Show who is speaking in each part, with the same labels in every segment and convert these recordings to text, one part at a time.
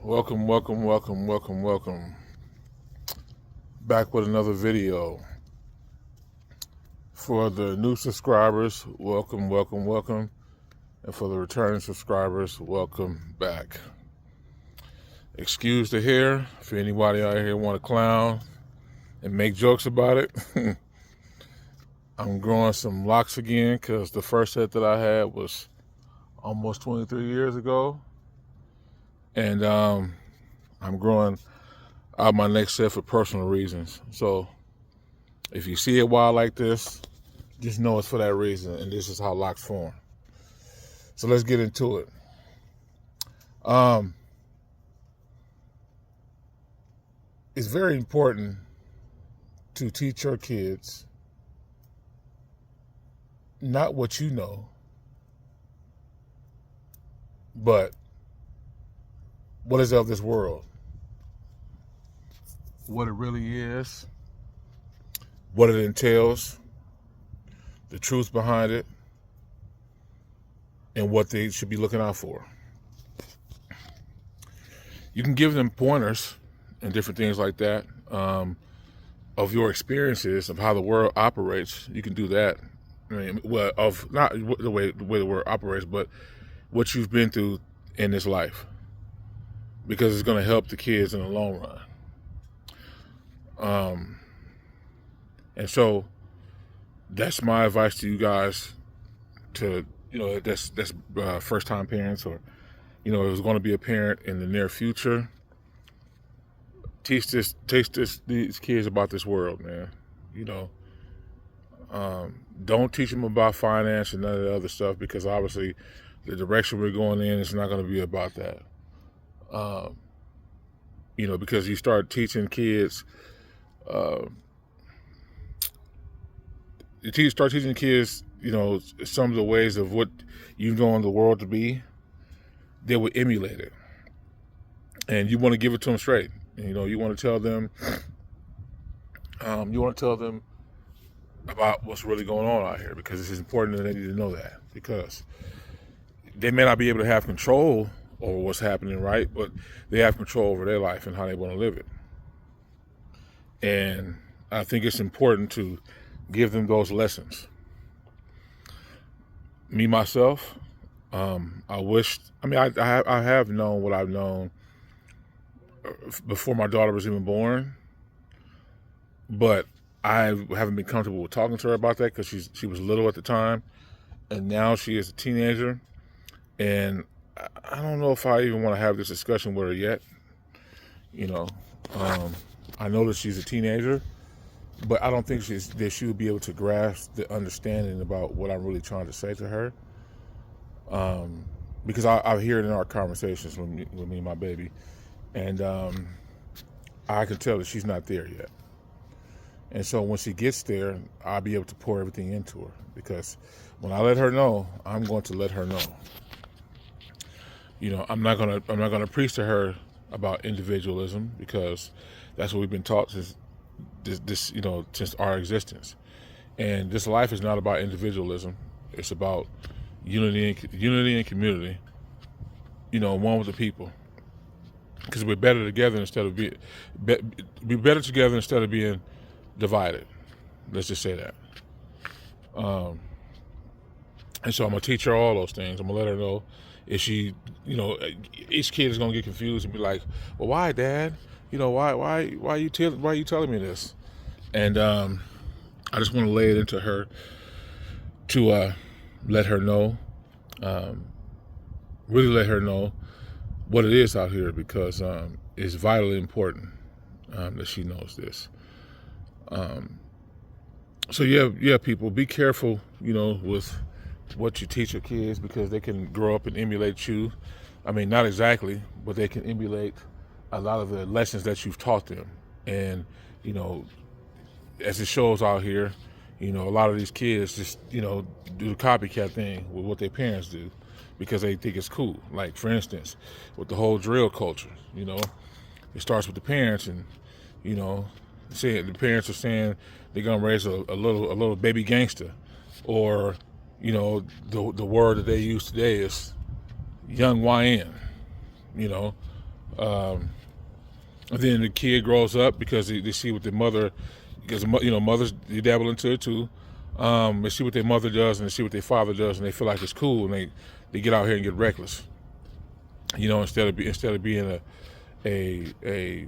Speaker 1: Welcome, welcome, welcome, welcome, welcome. Back with another video. For the new subscribers, welcome, welcome, welcome. And for the returning subscribers, welcome back. Excuse the hair. If anybody out here want to clown and make jokes about it, I'm growing some locks again because the first set that I had was almost 23 years ago. And I'm growing out my next set for personal reasons. So if you see it wild like this, just know it's for that reason, and this is how locks form. So let's get into it. It's very important to teach your kids not what you know, but what is of this world, what it really is, what it entails, the truth behind it, and what they should be looking out for. You can give them pointers and different things like that of your experiences of how the world operates. You can do that. I mean, well, of not the way the world operates, but what you've been through in this life, because it's going to help the kids in the long run. And so that's my advice to you guys, to that's first time parents, or if it's going to be a parent in the near future. Teach these kids about this world, man. Don't teach them about finance and none of the other stuff, because obviously the direction we're going in is not going to be about that. Because you start teaching kids, some of the ways of what you know the world to be, they will emulate it. And you want to give it to them straight. You want to tell them, about what's really going on out here, because it's important that they need to know that, because they may not be able to have control over what's happening, right? But they have control over their life and how they want to live it. And I think it's important to give them those lessons. Me, myself, I have known what I've known before my daughter was even born, but I haven't been comfortable with talking to her about that, because she was little at the time, and now she is a teenager, and I don't know if I even want to have this discussion with her yet. I know that she's a teenager, but I don't think that she would be able to grasp the understanding about what I'm really trying to say to her, because I hear it in our conversations with me and my baby, and I can tell that she's not there yet. And so when she gets there, I'll be able to pour everything into her, because when I let her know, I'm going to let her know. I'm not gonna preach to her about individualism, because that's what we've been taught since since our existence. And this life is not about individualism. It's about unity and community. One with the people, because we're better together instead of being divided. Let's just say that. And so I'm gonna teach her all those things. I'm gonna let her know. If she, each kid is gonna get confused and be like, "Well, why, Dad? Why are you telling me this?" And I just want to lay it into her to let her know, really let her know what it is out here, because it's vitally important that she knows this. So yeah, people, be careful, with what you teach your kids, because they can grow up and emulate you. I mean, not exactly, but they can emulate a lot of the lessons that you've taught them. And, as it shows out here, a lot of these kids just, do the copycat thing with what their parents do, because they think it's cool. Like, for instance, with the whole drill culture, it starts with the parents, and, the parents are saying they're gonna raise a little baby gangster, or the word that they use today is young YN. And then the kid grows up because they see what their mother, because mothers, they dabble into it too. They see what their mother does and they see what their father does, and they feel like it's cool, and they get out here and get reckless. Instead of being a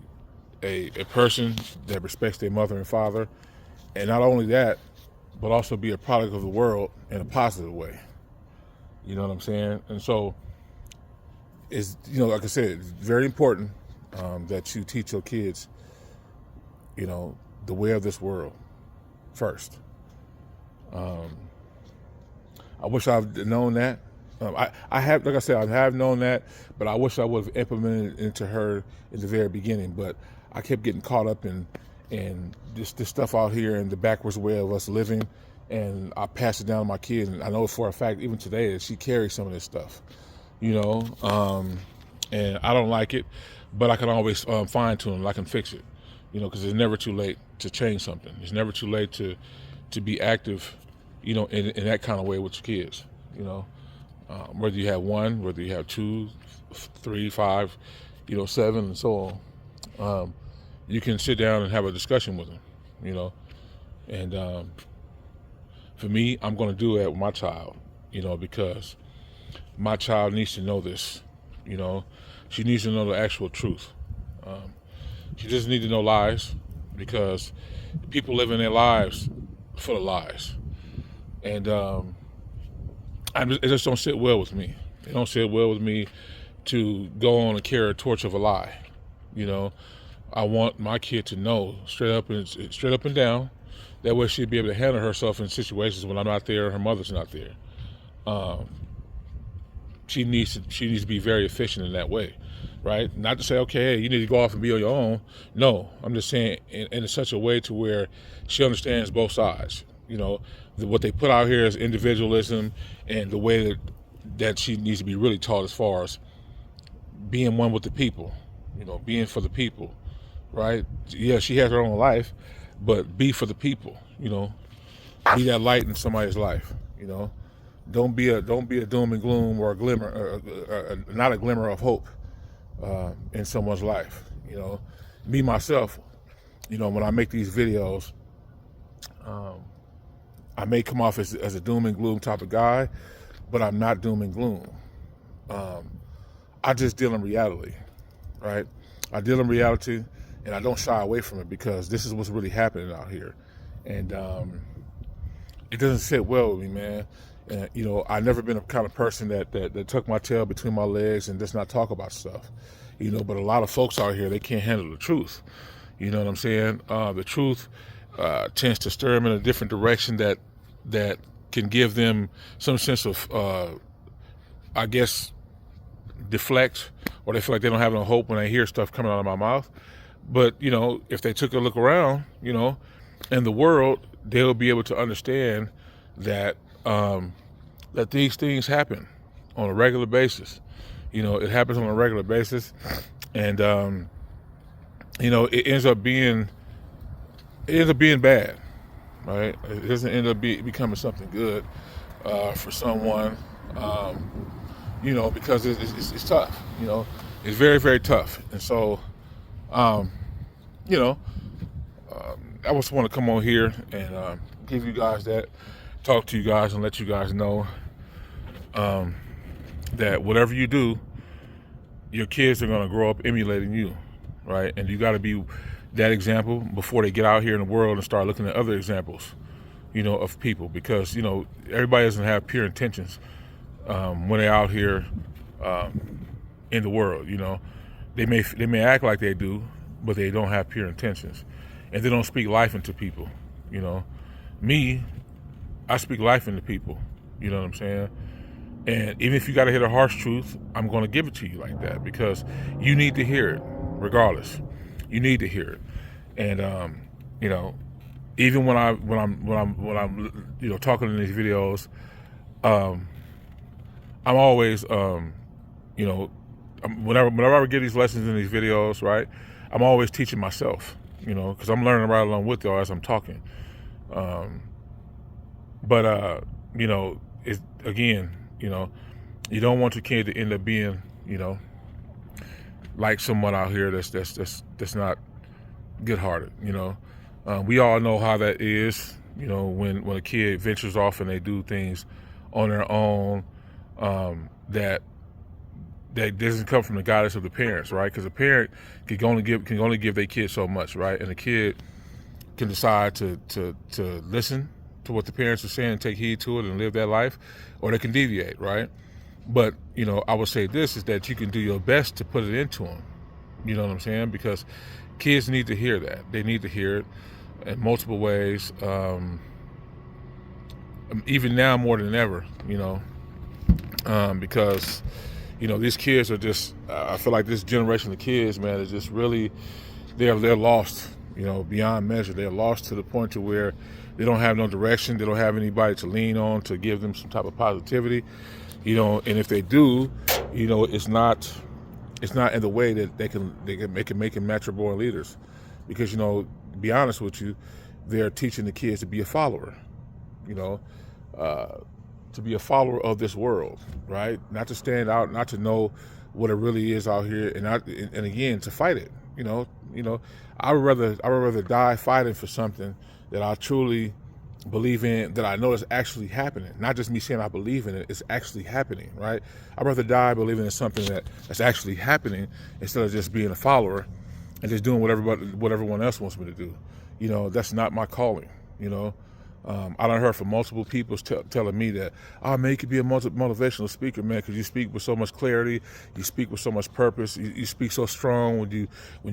Speaker 1: person that respects their mother and father, and not only that, but also be a product of the world in a positive way. You know what I'm saying? And so, it's like I said, it's very important that you teach your kids, the way of this world first. I wish I'd known that. I have, like I said, I have known that, but I wish I would have implemented it into her in the very beginning. But I kept getting caught up in this stuff out here and the backwards way of us living, and I passed it down to my kid. And I know for a fact, even today, that she carries some of this stuff, and I don't like it, but I can always fine tune it. I can fix it, because it's never too late to change something. It's never too late to be active, in that kind of way with your kids, whether you have one, whether you have 2, 3, 5, 7, and so on. You can sit down and have a discussion with them, and for me, I'm going to do that with my child, because my child needs to know this, she needs to know the actual truth. She doesn't need to know lies, because people living their lives full of lies, and it just don't sit well with me. It don't sit well with me to go on and carry a torch of a lie. I want my kid to know straight up and down. That way she'll be able to handle herself in situations when I'm not there, her mother's not there. She needs to be very efficient in that way, right? Not to say, okay, hey, you need to go off and be on your own. No, I'm just saying in such a way to where she understands both sides. What they put out here is individualism, and the way that she needs to be really taught as far as being one with the people, being for the people, right? Yeah, she has her own life, but be for the people, be that light in somebody's life, Don't be a doom and gloom or a glimmer, not a glimmer of hope in someone's life. Me myself, when I make these videos, I may come off as a doom and gloom type of guy, but I'm not doom and gloom. I just deal in reality, right? I deal in reality, and I don't shy away from it, because this is what's really happening out here, and it doesn't sit well with me, man. And, I've never been a kind of person that tuck my tail between my legs and does not talk about stuff, but a lot of folks out here, they can't handle the truth. You know what I'm saying? The truth tends to stir them in a different direction that can give them some sense of, I guess, deflect, or they feel like they don't have no hope when they hear stuff coming out of my mouth. But, if they took a look around, in the world, they'll be able to understand that that these things happen on a regular basis. It happens on a regular basis, and it ends up being bad, right? It doesn't end up becoming something good for someone, because it's tough. It's very, very tough, and so I just want to come on here and give you guys that. Talk to you guys and let you guys know that whatever you do, your kids are going to grow up emulating you, right? And you got to be that example before they get out here in the world and start looking at other examples, of people, because, everybody doesn't have pure intentions when they're out here in the world. They may act like they do, but they don't have pure intentions, and they don't speak life into people. Me, I speak life into people, you know what I'm saying? And even if you got to hear the harsh truth, I'm going to give it to you like that, because you need to hear it regardless. You need to hear it. And, even when I'm talking in these videos, I'm always, whenever I get these lessons in these videos, right, I'm always teaching myself, because I'm learning right along with y'all as I'm talking. But it's, again, you don't want your kid to end up being, like someone out here that's not good-hearted. We all know how that is. When a kid ventures off and they do things on their own, that doesn't come from the guidance of the parents, right? Because a parent can only give their kid so much, right? And the kid can decide to listen to what the parents are saying and take heed to it and live that life, or they can deviate, right? But I would say this is that you can do your best to put it into them. You know what I'm saying? Because kids need to hear that. They need to hear it in multiple ways. Even now more than ever, because these kids are just. I feel like this generation of kids, man, is just really they're lost. Beyond measure. They're lost to the point to where they don't have no direction. They don't have anybody to lean on to give them some type of positivity. And if they do, it's not in the way that they can make them natural-born leaders, because to be honest with you, they're teaching the kids to be a follower, to be a follower of this world, right? Not to stand out, not to know what it really is out here, and again to fight it. I would rather die fighting for something that I truly believe in, that I know is actually happening. Not just me saying I believe in it, it's actually happening, right? I'd rather die believing in something that's actually happening instead of just being a follower and just doing what everyone else wants me to do. That's not my calling. I done heard from multiple people telling me that, oh man, you could be a motivational speaker, man, because you speak with so much clarity, you speak with so much purpose, you speak so strong when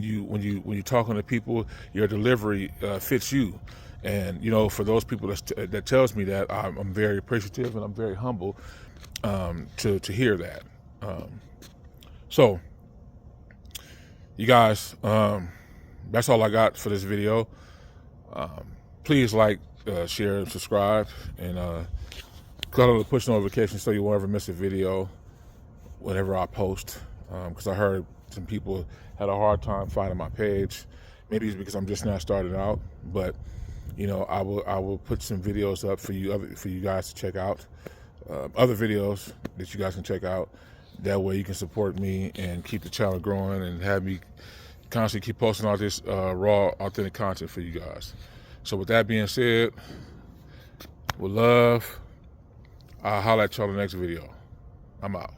Speaker 1: you talking to people, your delivery fits you. And for those people that tells me that, I'm very appreciative and I'm very humble to hear that. So, you guys, that's all I got for this video. Please like, share, and subscribe, and click on the push notifications so you won't ever miss a video whenever I post. Because I heard some people had a hard time finding my page. Maybe it's because I'm just now starting out, but I will put some videos up for you guys to check out, other videos that you guys can check out. That way you can support me and keep the channel growing and have me constantly keep posting all this raw, authentic content for you guys. So with that being said, with love, I'll holler at y'all in the next video. I'm out.